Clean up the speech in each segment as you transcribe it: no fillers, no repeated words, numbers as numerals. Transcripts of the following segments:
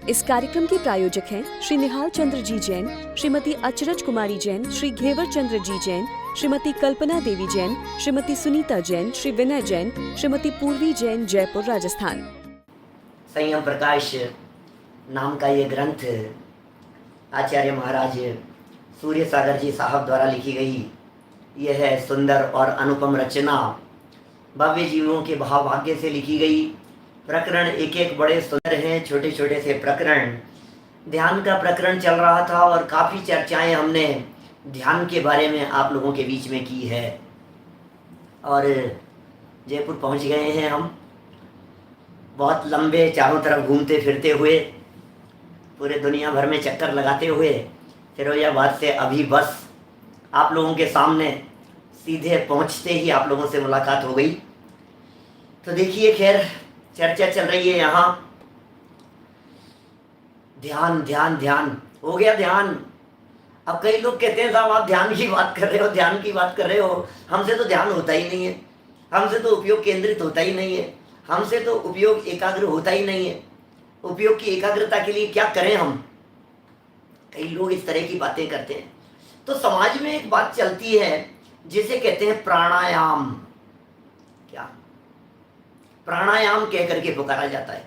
इस कार्यक्रम के प्रायोजक हैं श्री निहाल चंद्र जी जैन, श्रीमती अचरज कुमारी जैन, श्री घेवर चंद्र जी जैन, श्रीमती कल्पना देवी जैन, श्रीमती सुनीता जैन, श्री विनय जैन, श्रीमती पूर्वी जैन, जयपुर, राजस्थान। संयम प्रकाश नाम का ये ग्रंथ आचार्य महाराज सूर्य सागर जी साहब द्वारा लिखी गई यह है सुंदर और अनुपम रचना। भव्य जीवों के भावभाग्य से लिखी गई। प्रकरण एक एक बड़े सुंदर हैं, छोटे छोटे से प्रकरण। ध्यान का प्रकरण चल रहा था और काफ़ी चर्चाएं हमने ध्यान के बारे में आप लोगों के बीच में की है। और जयपुर पहुंच गए हैं हम, बहुत लंबे चारों तरफ घूमते फिरते हुए, पूरे दुनिया भर में चक्कर लगाते हुए फिरोजाबाद से अभी बस आप लोगों के सामने सीधे पहुंचते ही आप लोगों से मुलाकात हो गई। तो देखिए, खैर चर्चा चल रही है यहाँ। ध्यान ध्यान ध्यान हो गया ध्यान। अब कई लोग कहते हैं साहब आप ध्यान की बात कर रहे हो, ध्यान की बात कर रहे हो, हमसे तो ध्यान होता ही नहीं है, हमसे तो उपयोग केंद्रित होता ही नहीं है, हमसे तो उपयोग एकाग्र होता ही नहीं है। उपयोग की एकाग्रता के लिए क्या करें हम? कई लोग इस तरह की बातें करते हैं। तो समाज में एक बात चलती है जिसे कहते हैं प्राणायाम। क्या प्राणायाम कह करके पुकारा जाता है,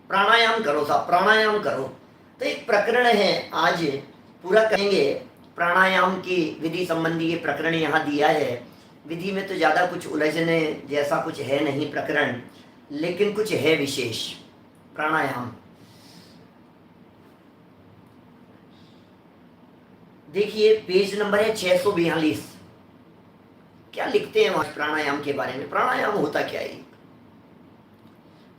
प्राणायाम करो साहब, प्राणायाम करो। तो एक प्रकरण है, आज पूरा करेंगे। प्राणायाम की विधि संबंधी ये प्रकरण यहाँ दिया है। विधि में तो ज़्यादा कुछ उलझने जैसा कुछ है नहीं प्रकरण, लेकिन कुछ है विशेष। प्राणायाम देखिए, पेज नंबर है 642। क्या लिखते हैं वहाँ प्राणायाम के बारे में? प्राणायाम होता क्या है?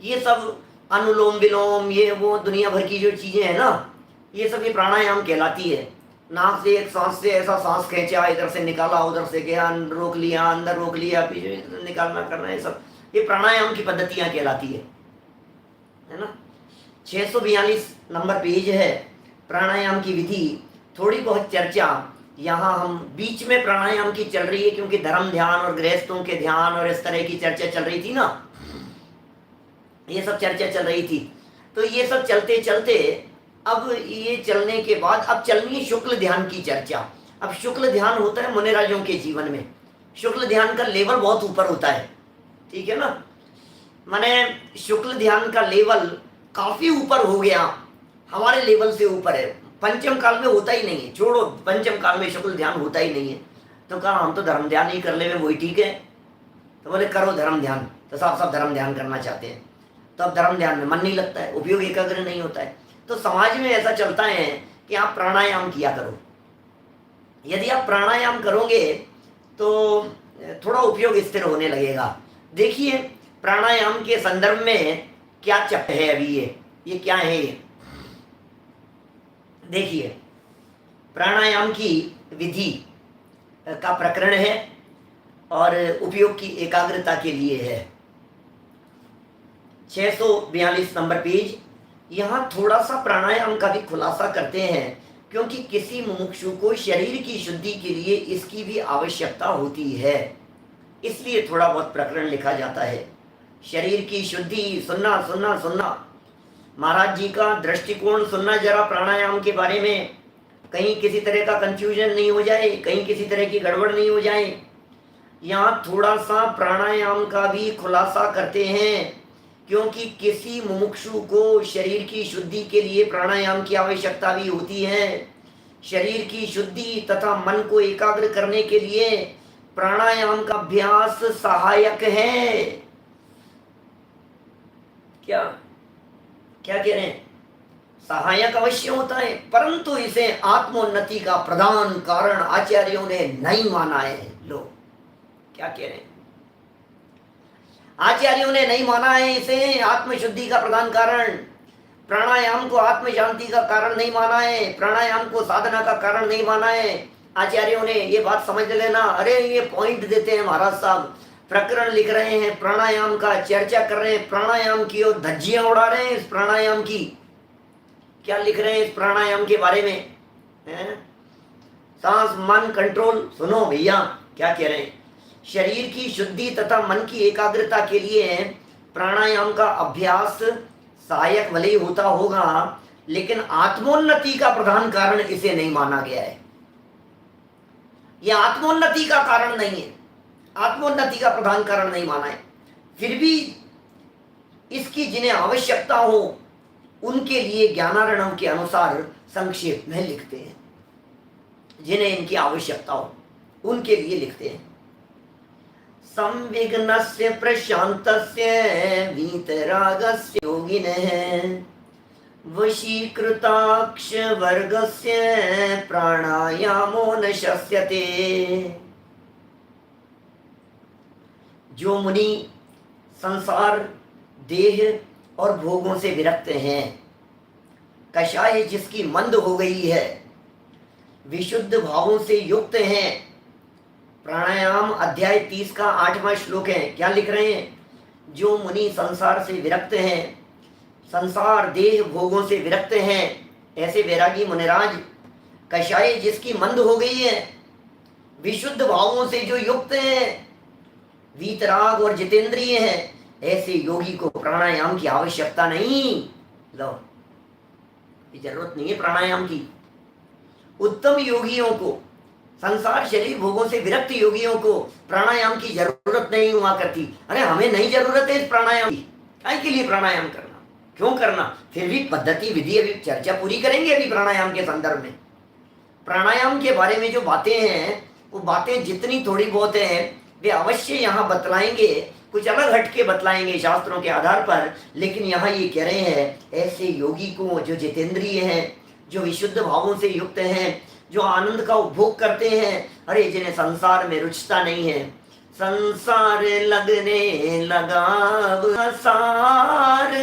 ये सब अनुलोम विलोम, ये वो दुनिया भर की जो चीज़ें हैं ना, ये सब ये प्राणायाम कहलाती है। नाक से एक सांस से ऐसा सांस खींचा, इधर से निकाला, उधर से गया, रोक लिया, अंदर रोक लिया, पीछे निकालना करना, ये सब ये प्राणायाम की पद्धतियाँ कहलाती है ना। 642 नंबर पेज है। प्राणायाम की विधि, थोड़ी बहुत चर्चा यहाँ हम बीच में प्राणायाम की चल रही है, क्योंकि धर्म ध्यान और गृहस्थों के ध्यान और इस तरह की चर्चा चल रही थी ना, ये सब चर्चा चल रही थी। तो ये सब चलते चलते अब ये चलने के बाद अब चलनी है शुक्ल ध्यान की चर्चा। अब शुक्ल ध्यान होता है मुनिराजों के जीवन में। शुक्ल ध्यान का लेवल बहुत ऊपर होता है, ठीक है ना। माने शुक्ल ध्यान का लेवल काफ़ी ऊपर हो गया, हमारे लेवल से ऊपर है। पंचम काल में होता ही नहीं है, छोड़ो, पंचम काल में शुक्ल ध्यान होता ही नहीं है। तो कहा हम तो धर्म ध्यान ही कर ले, वही ठीक है। तो बोले करो धर्म ध्यान। तो सब धर्म ध्यान करना चाहते हैं, तो अब धर्म ध्यान में मन नहीं लगता है, उपयोग एकाग्र नहीं होता है। तो समाज में ऐसा चलता है कि आप प्राणायाम किया करो। यदि आप प्राणायाम करोगे तो थोड़ा उपयोग स्थिर होने लगेगा। देखिए, प्राणायाम के संदर्भ में क्या चप है अभी ये क्या है ये देखिए, प्राणायाम की विधि का प्रकरण है और उपयोग की एकाग्रता के लिए है। 642 नंबर पेज। यहाँ थोड़ा सा प्राणायाम का भी खुलासा करते हैं, क्योंकि किसी मुमुक्षु को शरीर की शुद्धि के लिए इसकी भी आवश्यकता होती है, इसलिए थोड़ा बहुत प्रकरण लिखा जाता है। शरीर की शुद्धि, सुनना सुनना सुनना, महाराज जी का दृष्टिकोण सुनना जरा प्राणायाम के बारे में, कहीं किसी तरह का कंफ्यूजन नहीं हो जाए, कहीं किसी तरह की गड़बड़ नहीं हो जाए। यहाँ थोड़ा सा प्राणायाम का भी खुलासा करते हैं, क्योंकि किसी मुमुक्षु को शरीर की शुद्धि के लिए प्राणायाम की आवश्यकता भी होती है। शरीर की शुद्धि तथा मन को एकाग्र करने के लिए प्राणायाम का अभ्यास सहायक है। क्या क्या कह रहे हैं? सहायक अवश्य होता है, परंतु इसे आत्मोन्नति का प्रधान कारण आचार्यों ने नहीं माना है। लो क्या कह रहे हैं? आचार्यों ने नहीं माना है इसे आत्मशुद्धि का प्रधान कारण। प्राणायाम को आत्म शांति का कारण नहीं माना है, प्राणायाम को साधना का कारण नहीं माना है आचार्यों ने। ये बात समझ लेना। अरे ये पॉइंट देते हैं महाराज साहब, प्रकरण लिख रहे हैं, प्राणायाम का चर्चा कर रहे हैं, प्राणायाम की और धज्जियां उड़ा रहे हैं। इस प्राणायाम की क्या लिख रहे हैं? इस प्राणायाम के बारे में सांस मन कंट्रोल। सुनो भैया क्या कह रहे हैं। शरीर की शुद्धि तथा मन की एकाग्रता के लिए प्राणायाम का अभ्यास सहायक भले ही होता होगा, लेकिन आत्मोन्नति का प्रधान कारण इसे नहीं माना गया है। यह आत्मोन्नति का कारण नहीं है, आत्मोन्नति का प्रधान कारण नहीं माना है। फिर भी इसकी जिन्हें आवश्यकता हो उनके लिए ज्ञानार्णव के अनुसार संक्षेप में लिखते हैं। जिन्हें इनकी आवश्यकता हो उनके लिए लिखते हैं। संविघ्नस्य प्रशांतस्य वीतरागस्य योगिनः वशीकृताक्ष वर्गस्य प्राणायामो न शस्यते। जो मुनि संसार, देह और भोगों से विरक्त हैं, कषाय जिसकी मंद हो गई है, विशुद्ध भावों से युक्त हैं। प्राणायाम अध्याय 30 का 8वां श्लोक है। क्या लिख रहे हैं? जो मुनि संसार से विरक्त हैं, संसार देह भोगों से विरक्त हैं, ऐसे वैरागी मुनिराज, कषाय जिसकी मंद हो गई है, विशुद्ध भावों से जो युक्त हैं, वीतराग और जितेंद्रिय हैं, ऐसे योगी को प्राणायाम की आवश्यकता नहीं। लो, ये जरूरत नहीं है प्राणायाम की। उत्तम योगियों को, संसार शरीर भोगों से विरक्त योगियों को प्राणायाम की जरूरत नहीं हुआ करती। अरे हमें नहीं जरूरत है इस प्राणायाम की, काय के लिए प्राणायाम करना, क्यों करना? फिर भी पद्धति विधि अभी चर्चा पूरी करेंगे अभी प्राणायाम के संदर्भ में। प्राणायाम के बारे में जो बातें हैं, वो बातें जितनी थोड़ी बहुत हैं वे अवश्य यहाँ बतलाएंगे, कुछ अलग हटके बतलाएंगे शास्त्रों के आधार पर। लेकिन यहाँ ये कह रहे हैं ऐसे योगी को जो जितेंद्रिय हैं, जो विशुद्ध भावों से युक्त हैं, जो आनंद का उपभोग करते हैं, अरे जिन्हें संसार में रुचता नहीं है, संसार लगने लगा सार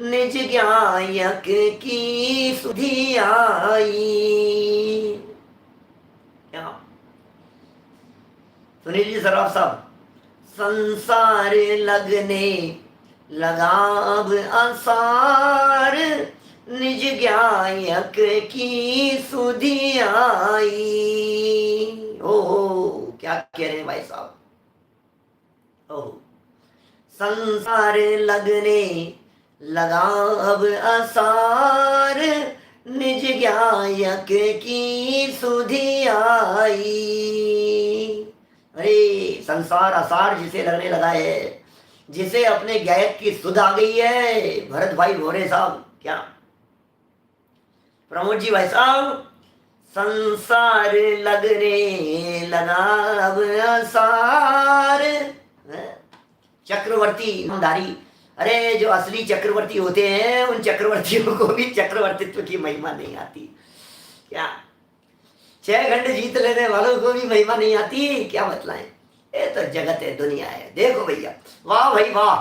निज ज्ञायक की सुधि आई। क्या सुनील जी सराफ साहब, संसार लगने लगा आसार निज ज्ञायक की सुधि आई। ओहो, क्या कह रहे हैं भाई साहब? ओह, संसार लगने लगा अब आसार निज ज्ञायक की सुधि आई। अरे संसार आसार जिसे लगने लगा है, जिसे अपने गायक की सुध आ गई है, भरत भाई भोरे साहब, क्या प्रमोद जी भाई साहब, संसार लगने लगा अब आसार। चक्रवर्ती ईमानदारी, अरे जो असली चक्रवर्ती होते हैं उन चक्रवर्तियों को भी चक्रवर्तित्व की महिमा नहीं आती। क्या 6 घंटे जीत लेने वालों को भी महिमा नहीं आती? क्या बतलाएं? ये तो जगत है, दुनिया है। देखो भैया, वाह भाई वाह।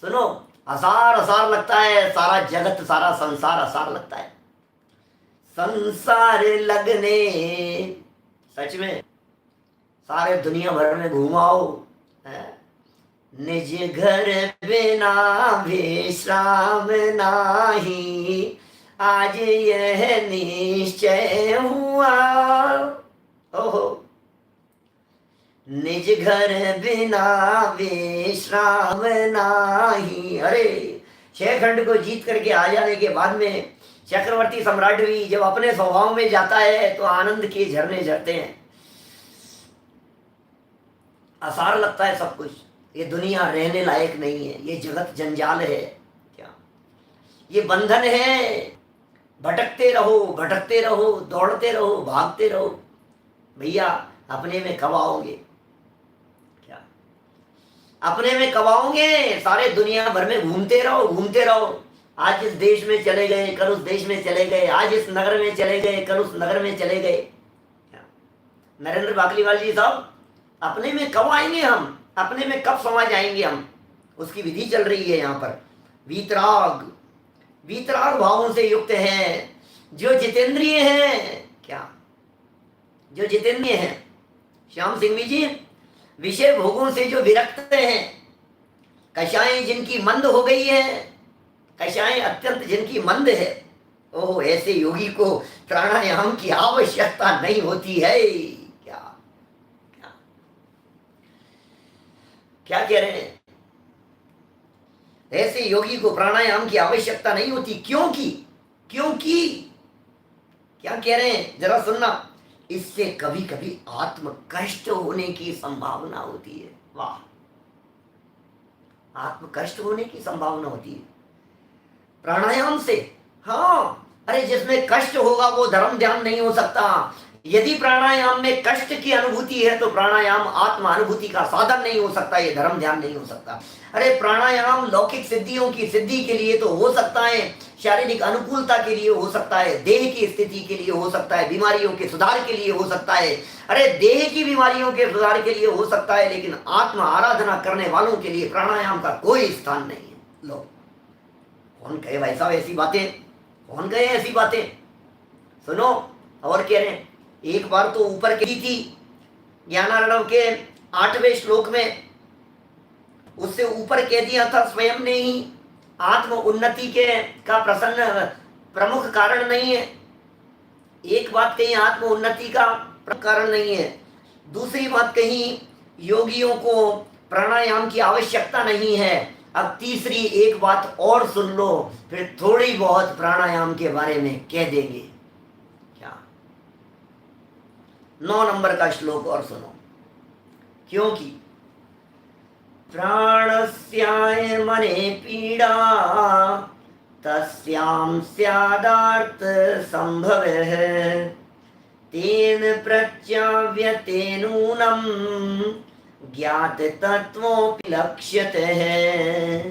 सुनो, आसार आसार लगता है, सारा जगत सारा संसार आसार लगता है। संसार लगने, सच में सारे दुनिया भर में घुमाओ, निज घर बिना विश्राम नाही, आज यह निश्चय हुआ। ओहो, निज घर बिना विश्राम नाही। अरे 6 खंड को जीत करके आ जाने के बाद में चक्रवर्ती सम्राट भी जब अपने स्वभाव में जाता है तो आनंद के झरने झरते हैं। आसार लगता है सब कुछ। ये दुनिया रहने लायक नहीं है, ये जगत जंजाल है। क्या ये बंधन है? भटकते रहो, भटकते रहो, दौड़ते रहो, भागते रहो। भैया अपने में कब आओगे? क्या अपने में कब आओगे? सारे दुनिया भर में घूमते रहो, घूमते रहो। आज इस देश में चले गए, कल उस देश में चले गए, आज इस नगर में चले गए, कल उस नगर में चले गए। नरेंद्र बाकलीवाल जी साहब, अपने में कब आएंगे हम? अपने में कब समा जाएंगे हम? उसकी विधि चल रही है यहाँ पर। वीतराग, वीतराग भावों से युक्त हैं, जो जितेंद्रिय हैं। क्या जो जितेंद्रिय हैं? श्याम सिंह जी, विषय भोगों से जो विरक्त हैं, कषाएं जिनकी मंद हो गई है, कषाएं अत्यंत जिनकी मंद है, ओह ऐसे योगी को प्राणायाम की आवश्यकता नहीं होती है। क्या क्या क्या कह रहे हैं? ऐसे योगी को प्राणायाम की आवश्यकता नहीं होती। क्योंकि क्योंकि क्या कह रहे हैं जरा सुनना, इससे कभी कभी आत्म कष्ट होने की संभावना होती है। वाह, आत्म कष्ट होने की संभावना होती है प्राणायाम से। हाँ, अरे जिसमें कष्ट होगा वो धर्म ध्यान नहीं हो सकता। यदि प्राणायाम में कष्ट की अनुभूति है तो प्राणायाम आत्म अनुभूति का साधन नहीं हो सकता, ये धर्म ध्यान नहीं हो सकता। अरे प्राणायाम लौकिक सिद्धियों की सिद्धि के लिए तो हो सकता है, शारीरिक अनुकूलता के लिए हो सकता है, देह की स्थिति के लिए हो सकता है, बीमारियों के सुधार के लिए हो सकता है। अरे देह की बीमारियों के सुधार के लिए हो सकता है, लेकिन आत्म आराधना करने वालों के लिए प्राणायाम का कोई स्थान नहीं है। लो, कौन कहे भाई साहब ऐसी बातें, कौन कहे ऐसी बातें? सुनो, और कह रहे हैं, एक बार तो ऊपर कही थी ज्ञानार्णव के 8वें श्लोक में, उससे ऊपर कह दिया था स्वयं ने ही आत्म उन्नति के का प्रसन्न प्रमुख कारण नहीं है। एक बात कही आत्म उन्नति का प्रमुख कारण नहीं है, दूसरी बात कही योगियों को प्राणायाम की आवश्यकता नहीं है। अब तीसरी एक बात और सुन लो, फिर थोड़ी बहुत प्राणायाम के बारे में कह देंगे। क्या 9 नंबर का श्लोक और सुनो। क्योंकि प्राणस्याय मने पीड़ा तस्यां स्यादार्थ संभवः तेन प्रत्याव्यते नूनं ज्ञात तत्वोपि लक्ष्यते है।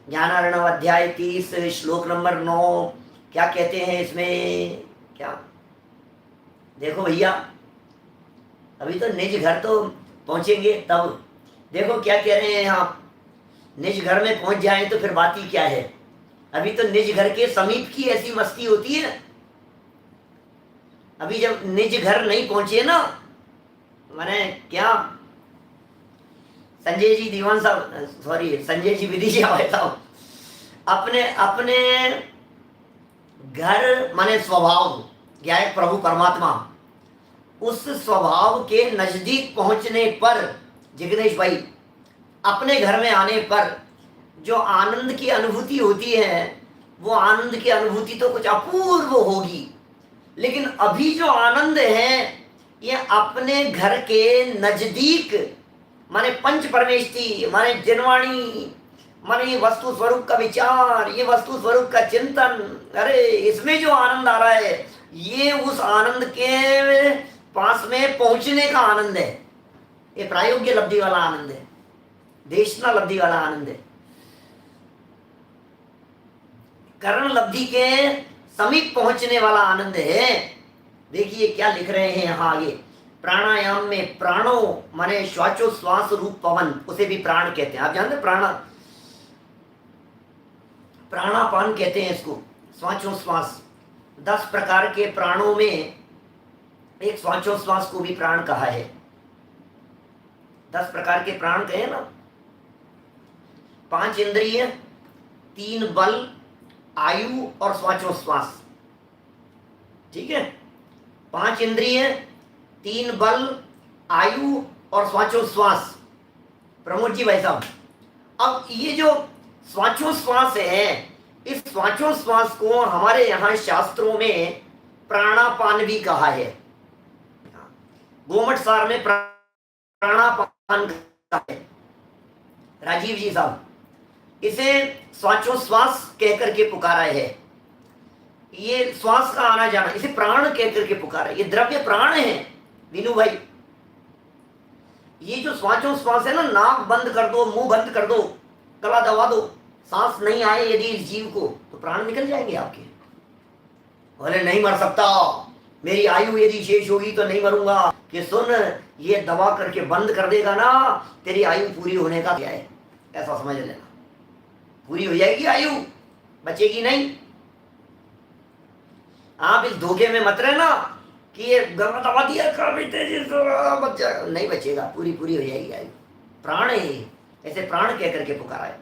ज्ञानार्णव अध्याय 30 श्लोक नंबर 9 क्या कहते हैं इसमें? क्या देखो भैया, अभी तो निज घर तो पहुंचेंगे तब देखो क्या कह रहे हैं यहाँ। निज घर में पहुंच जाए तो फिर बात ही क्या है। अभी तो निज घर के समीप की ऐसी मस्ती होती है। अभी जब निज घर नहीं पहुंचे ना, मैंने क्या संजय जी दीवान साहब, सॉरी संजय जी विधि जी आए साहब, अपने अपने घर माने स्वभाव क्या है, प्रभु परमात्मा, उस स्वभाव के नजदीक पहुंचने पर जिग्नेश भाई, अपने घर में आने पर जो आनंद की अनुभूति होती है, वो आनंद की अनुभूति तो कुछ अपूर्व होगी। लेकिन अभी जो आनंद है ये अपने घर के नजदीक माने पंच परमेष्टि माने जिनवाणी माने वस्तु स्वरूप का विचार, ये वस्तु स्वरूप का चिंतन, अरे इसमें जो आनंद आ रहा है ये उस आनंद के पास में पहुंचने का आनंद है। ये प्रायोग्य लब्धि वाला आनंद है, देशना लब्धि वाला आनंद है, कर्ण लब्धि के समीप पहुंचने वाला आनंद है। देखिए क्या लिख रहे हैं यहाँ आगे। प्राणायाम में प्राणो माने श्वासोश्वास रूप पवन, उसे भी प्राण कहते हैं। आप जानते हैं प्राणापान कहते हैं इसको, श्वासोश्वास। 10 प्रकार के प्राणों में एक श्वासोश्वास को भी प्राण कहा है। 10 प्रकार के प्राण कहे ना, 5 इंद्रिय, 3 बल, आयु और श्वासोश्वास। ठीक है, 5 इंद्रिय, 3 बल, आयु और श्वासोश्वास। प्रमोद जी भाई साहब, अब ये जो श्वासोश्वास है, इस श्वासोश्वास को हमारे यहाँ शास्त्रों में प्राणापान भी कहा है। गोमट सार में प्राणापान कहा है। राजीव जी साहब, इसे श्वासोश्वास कहकर के पुकारा है। ये श्वास का आना जाना, इसे प्राण कहकर के पुकारा है। ये द्रव्य प्राण है वीनू भाई। ये जो श्वासोश्वास है ना, नाक बंद कर दो, मुंह बंद कर दो, गला दबा दो, सांस नहीं आए यदि इस जीव को, तो प्राण निकल जाएंगे आपके। बोले नहीं मर सकता, मेरी आयु यदि शेष होगी तो नहीं मरूंगा। कि सुन, ये दबा करके बंद कर देगा ना, तेरी आयु पूरी होने का क्या है, ऐसा समझ लेना। पूरी हो जाएगी आयु, बचेगी नहीं। आप इस धोखे में मत रहना कि ये गला दबा दिया काफी तेजी से बच जाएगा, नहीं बचेगा, पूरी पूरी हो जाएगी आयु। प्राण है, ऐसे प्राण कह करके पुकारा है।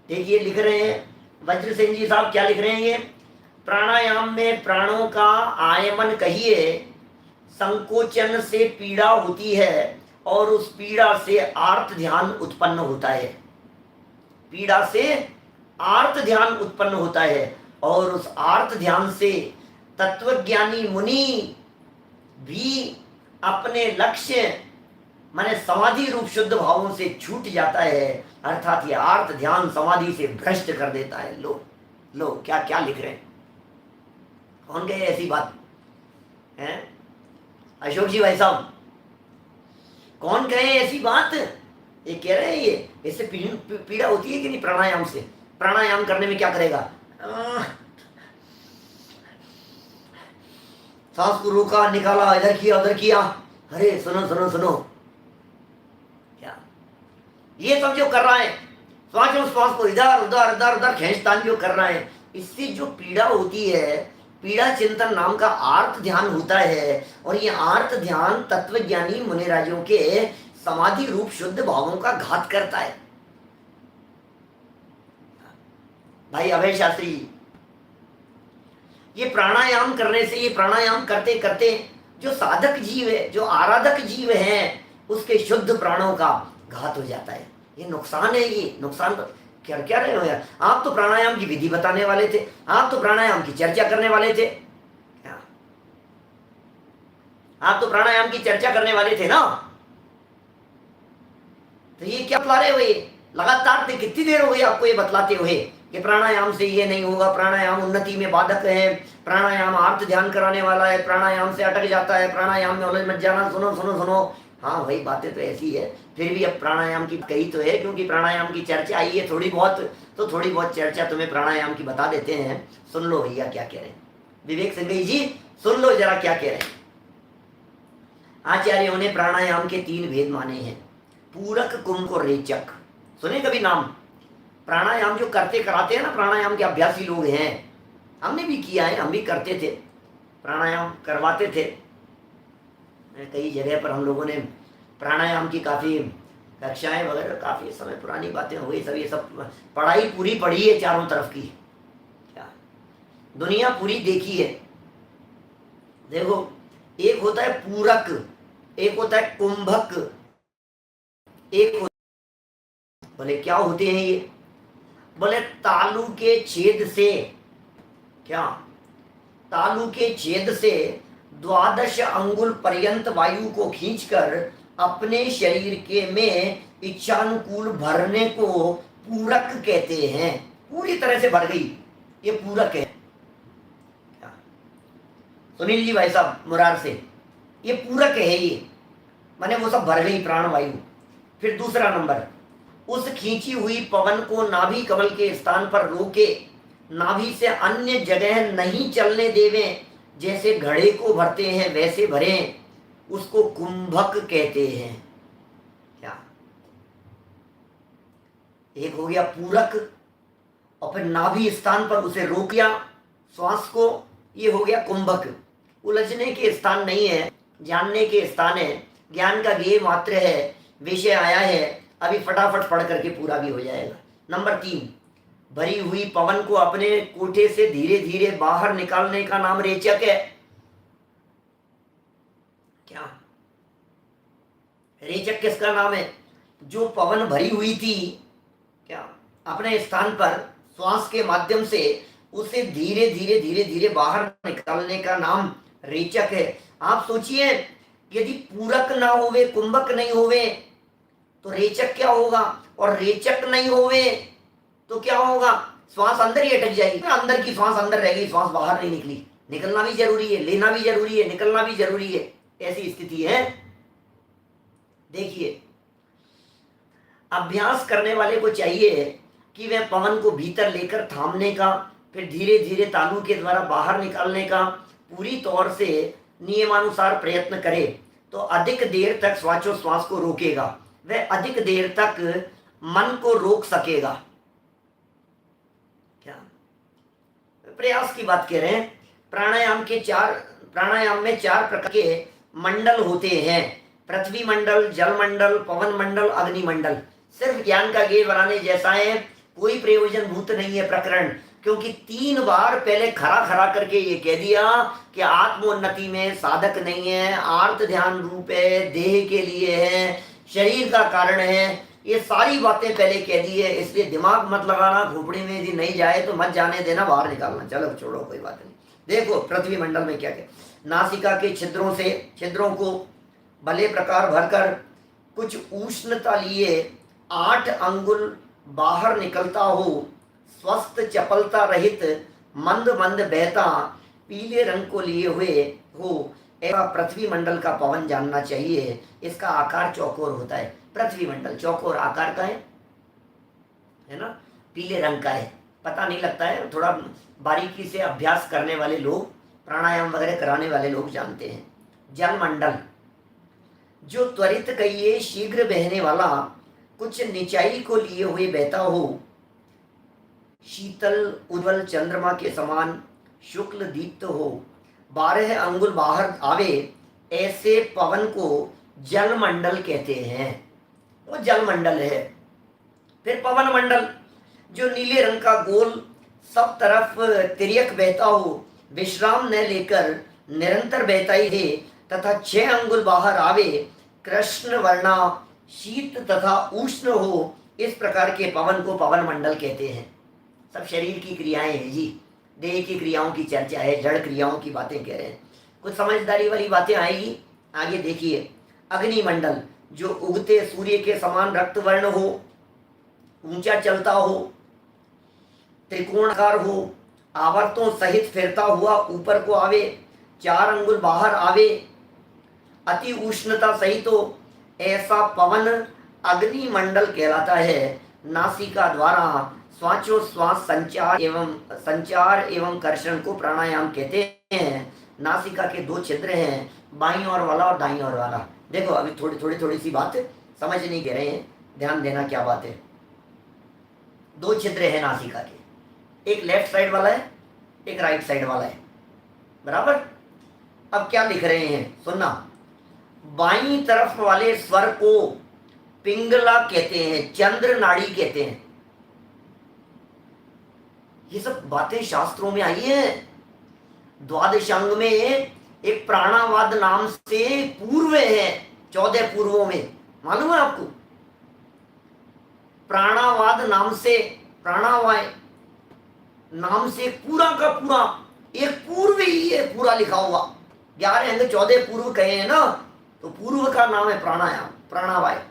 देखिए लिख रहे हैं वज्र सिंह जी साहब, क्या लिख रहे हैं ये। प्राणायाम में प्राणों का आयमन कहिए, संकोचन से पीड़ा होती है और उस पीड़ा से आर्त ध्यान उत्पन्न होता है। पीड़ा से आर्त ध्यान उत्पन्न होता है और उस आर्त ध्यान से तत्वज्ञानी मुनि भी अपने लक्ष्य माने समाधि रूप शुद्ध भावों से छूट जाता है, अर्थात ये आर्त ध्यान समाधि से भ्रष्ट कर देता है। लो लो क्या क्या लिख रहे हैं, कौन कहे ऐसी बात है? अशोक जी भाई साहब, कौन कहे ऐसी बात? ये कह रहे हैं ये इससे पीड़ा होती है कि नहीं? प्राणायाम से, प्राणायाम करने में क्या करेगा? सांस को रोका, निकाला, इधर किया उधर किया, अरे सुनो सुनो सुनो, क्या ये सब जो कर रहा है, श्वास को इधर उधर इधर उधर खींचतान जो कर रहा है, इससे जो पीड़ा होती है, पीड़ा चिंतन नाम का आर्त ध्यान होता है। और ये आर्त ध्यान तत्वज्ञानी मुनिराजों के समाधि रूप शुद्ध भावों का घात करता है। भाई अभय शास्त्री जी, ये प्राणायाम करने से, ये प्राणायाम करते करते जो साधक जीव है, जो आराधक जीव है, उसके शुद्ध प्राणों का घात हो जाता है। ये नुकसान है, ये नुकसान। क्या क्या रहे हो यार, आप तो प्राणायाम की विधि बताने वाले थे, आप तो प्राणायाम की चर्चा करने वाले थे, क्या आप तो प्राणायाम की चर्चा करने वाले थे ना? तो ये क्या बता रहे हो? ये लगातार कितनी देर हो गई आपको ये बतलाते हुए कि प्राणायाम से ये नहीं होगा, प्राणायाम उन्नति में बाधक है, प्राणायाम आर्त ध्यान कराने वाला है, प्राणायाम से अटक जाता है, प्राणायाम में उलझ मत जाना। सुनो सुनो सुनो, हाँ भाई बातें तो ऐसी है, फिर भी अब प्राणायाम की कही तो है, क्योंकि प्राणायाम की चर्चा आई है थोड़ी बहुत, तो थोड़ी बहुत चर्चा तुम्हें प्राणायाम की बता देते हैं। सुन लो भैया क्या कह रहे हैं, विवेक सिंह जी सुन लो जरा क्या कह रहे हैं। आचार्यों ने प्राणायाम के 3 भेद माने हैं, पूरक, कुंभ और रेचक। सुने कभी नाम? प्राणायाम जो करते कराते हैं ना, प्राणायाम के अभ्यासी लोग हैं, हमने भी किया है, हम भी करते थे, प्राणायाम करवाते थे कई जगह पर। हम लोगों ने प्राणायाम की काफ़ी कक्षाएं वगैरह, काफ़ी समय पुरानी बातें हो गई, सब ये सब पढ़ाई पूरी पढ़ी है चारों तरफ की, क्या दुनिया पूरी देखी है। देखो, एक होता है पूरक, एक होता है कुंभक, एक बोले क्या होते हैं ये? बोले तालू के छेद से, क्या तालू के छेद से 12 अंगुल पर्यंत वायु को खींचकर अपने शरीर के में इच्छानुकूल भरने को पूरक कहते हैं। पूरी तरह से भर गई, ये पूरक है। सुनील जी भाई साहब मुरार से, ये पूरक है, ये माने वो सब भर गई प्राण वायु। फिर दूसरा नंबर, उस खींची हुई पवन को नाभि कमल के स्थान पर रोके, नाभि से अन्य जगह नहीं चलने देवें, जैसे घड़े को भरते हैं वैसे भरें, उसको कुंभक कहते हैं। क्या एक हो गया पूरक, और फिर नाभि स्थान पर उसे रोक लिया श्वास को, ये हो गया कुंभक। उलझने के स्थान नहीं है, जानने के स्थान है, ज्ञान का गेय मात्र है, विषय आया है, अभी फटाफट पढ़ करके पूरा भी हो जाएगा। नंबर 3, भरी हुई पवन को अपने कोठे से धीरे धीरे बाहर निकालने का नाम रेचक है। क्या रेचक किसका नाम है? जो पवन भरी हुई थी, क्या अपने स्थान पर श्वास के माध्यम से उसे धीरे धीरे धीरे धीरे बाहर निकालने का नाम रेचक है। आप सोचिए, यदि पूरक ना होवे, कुंभक नहीं होवे, तो रेचक क्या होगा? और रेचक नहीं होवे तो क्या होगा? श्वास अंदर ही अटक जाएगी, अंदर की श्वास अंदर रहेगी, श्वास बाहर नहीं निकली। निकलना भी जरूरी है, लेना भी जरूरी है, निकलना भी जरूरी है, ऐसी स्थिति है। देखिए, अभ्यास करने वाले को चाहिए कि वह पवन को भीतर लेकर थामने का, फिर धीरे धीरे तालू के द्वारा बाहर निकालने का पूरी तौर से नियमानुसार प्रयत्न करे, तो अधिक देर तक श्वासोच्छ्वास को रोकेगा, वह अधिक देर तक मन को रोक सकेगा। क्या प्रयास की बात कह रहे हैं? प्राणायाम में 4 प्रकार के मंडल होते हैं, पृथ्वी मंडल, जल मंडल, पवन मंडल, अग्नि मंडल। सिर्फ ज्ञान का गेय बनाने जैसा है, कोई प्रयोजन भूत नहीं है प्रकरण, क्योंकि 3 बार पहले खरा करके ये कह दिया कि आत्मोन्नति में साधक नहीं है, आर्त ध्यान रूप है, देह के लिए है, शरीर का कारण है। ये सारी बातें पहले कह दी है, इसलिए दिमाग मत लगाना, खोपड़ी में यदि नहीं जाए तो मत जाने देना, बाहर निकालना। चलो छोड़ो, कोई बात नहीं। देखो पृथ्वी मंडल में क्या क्या, नासिका के छिद्रों को भले प्रकार भरकर कुछ उष्णता लिए 8 अंगुल बाहर निकलता हो, स्वस्थ चपलता रहित मंद मंद बहता पीले रंग को लिए हुए हो, ऐसा पृथ्वी मंडल का पवन जानना चाहिए। इसका आकार चौकोर होता है। पृथ्वी मंडल चौकोर आकार का है ना, पीले रंग का है, पता नहीं लगता है, थोड़ा बारीकी से अभ्यास करने वाले लोग, प्राणायाम वगैरह कराने वाले लोग जानते हैं। जल मंडल जो त्वरित कहिए शीघ्र बहने वाला, कुछ निचाई को लिए हुए बहता हो, शीतल उज्ज्वल चंद्रमा के समान शुक्ल दीप्त हो, 12 अंगुल बाहर आवे, ऐसे पवन को जल मंडल कहते हैं। वो जल मंडल है। फिर पवन मंडल जो नीले रंग का गोल सब तरफ तिर्यक बहता हो, विश्राम न लेकर निरंतर बहता ही है, तथा 6 अंगुल बाहर आवे, कृष्ण वर्णा शीत तथा उष्ण हो, इस प्रकार के पवन को पवन मंडल कहते हैं। सब शरीर की क्रियाएं हैं जी, देह की क्रियाओं की चर्चा है, जड़ क्रियाओं की बातें कह रहे हैं। कुछ समझदारी वाली बातें आएगी आगे। देखिए अग्निमंडल जो उगते सूर्य के समान रक्त वर्ण हो, ऊंचा चलता हो, त्रिकोणाकार हो, आवर्तों सहित फिरता हुआ ऊपर को आवे, 4 अंगुल बाहर आवे, अति उष्णता सहित हो, ऐसा पवन अग्निमंडल कहलाता है। नासिका द्वारा श्वासोश्वास संचार एवं कर्षण को प्राणायाम कहते हैं। नासिका के 2 छिद्र हैं, बाईं ओर वाला और दाईं ओर वाला। देखो अभी थोड़ी सी बात समझ नहीं कह रहे हैं, ध्यान देना क्या बात है। 2 छिद्र हैं नासिका के, एक लेफ्ट साइड वाला है, एक राइट साइड वाला है, बराबर। अब क्या लिख रहे हैं सुनना, बाईं तरफ वाले स्वर को पिंगला कहते हैं, चंद्र नाड़ी कहते हैं। ये सब बातें शास्त्रों में आई है। द्वादशांग में एक प्राणावाद नाम से पूर्व है, 14 पूर्वों में, मालूम है आपको? प्राणावाद नाम से, प्राणावाय नाम से पूरा का पूरा एक पूर्व ही है, पूरा लिखा हुआ। 11 अंग 14 पूर्व कहे हैं ना, तो पूर्व का नाम है प्राणायाम, प्राणावाय।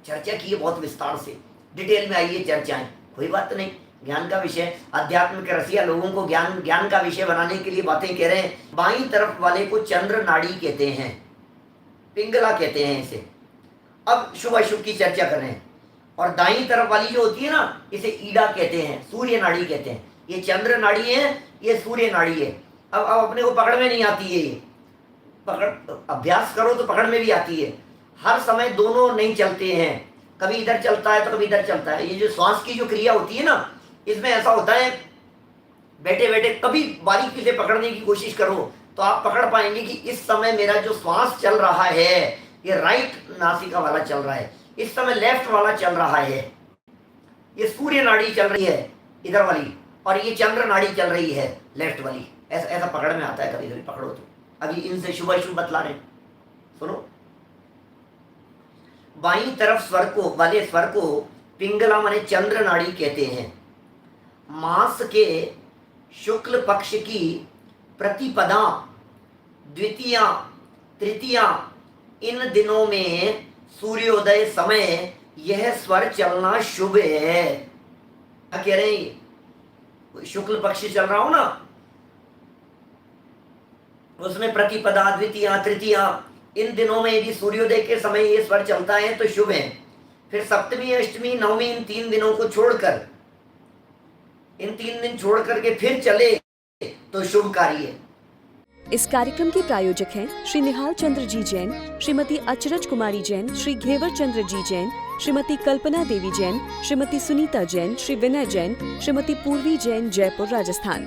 चर्चा की है बहुत विस्तार से, डिटेल में आई है चर्चाएं, कोई बात नहीं। ज्ञान का विषय, अध्यात्म के रसिया लोगों को ज्ञान का विषय बनाने के लिए बातें कह रहे हैं। बाईं तरफ वाले को चंद्र नाड़ी कहते हैं, पिंगला कहते हैं इसे। अब शुभ अशुभ की चर्चा कर रहे हैं। और दाईं तरफ वाली जो होती है ना, इसे ईड़ा कहते हैं, सूर्य नाड़ी कहते हैं। ये चंद्र नाड़ी है, ये सूर्य नाड़ी है। अब अपने को पकड़ में नहीं आती है, ये पकड़, अभ्यास करो तो पकड़ में भी आती है। हर समय दोनों नहीं चलते हैं, कभी इधर चलता है तो कभी इधर चलता है। ये जो श्वास की जो क्रिया होती है ना, इसमें ऐसा होता है, बैठे बैठे कभी बारीकी से पकड़ने की कोशिश करो तो आप पकड़ पाएंगे कि इस समय मेरा जो श्वास चल रहा है, ये राइट नासिका वाला चल रहा है, इस समय लेफ्ट वाला चल रहा है। ये सूर्य नाड़ी चल रही है इधर वाली, और ये चंद्र नाड़ी चल रही है लेफ्ट वाली। ऐसा ऐसा पकड़ में आता है, कभी कभी पकड़ो तो। अभी इनसे शुभ अशुभ बतला रहे, सुनो। बाईं तरफ स्वर को पिंगला माने चंद्र नाड़ी कहते हैं। मास के शुक्ल पक्ष की प्रतिपदा, द्वितीया, तृतीया, इन दिनों में सूर्योदय समय यह स्वर चलना शुभ है। क्या कह रहे हैं? शुक्ल पक्ष चल रहा हो ना, उसमें प्रतिपदा, द्वितीया, तृतीया, इन दिनों में यदि सूर्योदय के समय ये स्वर चलता है तो शुभ है। फिर सप्तमी, अष्टमी, नवमी, इन 3 दिनों को छोड़कर, इन 3 दिन छोड़ करके फिर चले तो शुभकारी है। इस कार्यक्रम के प्रायोजक हैं श्री निहाल चंद्र जी जैन, श्रीमती अचरज कुमारी जैन, श्री घेवर चंद्र जी जैन, श्रीमती कल्पना देवी जैन, श्रीमती सुनीता जैन, श्री विनय जैन, श्रीमती पूर्वी जैन, जयपुर, राजस्थान।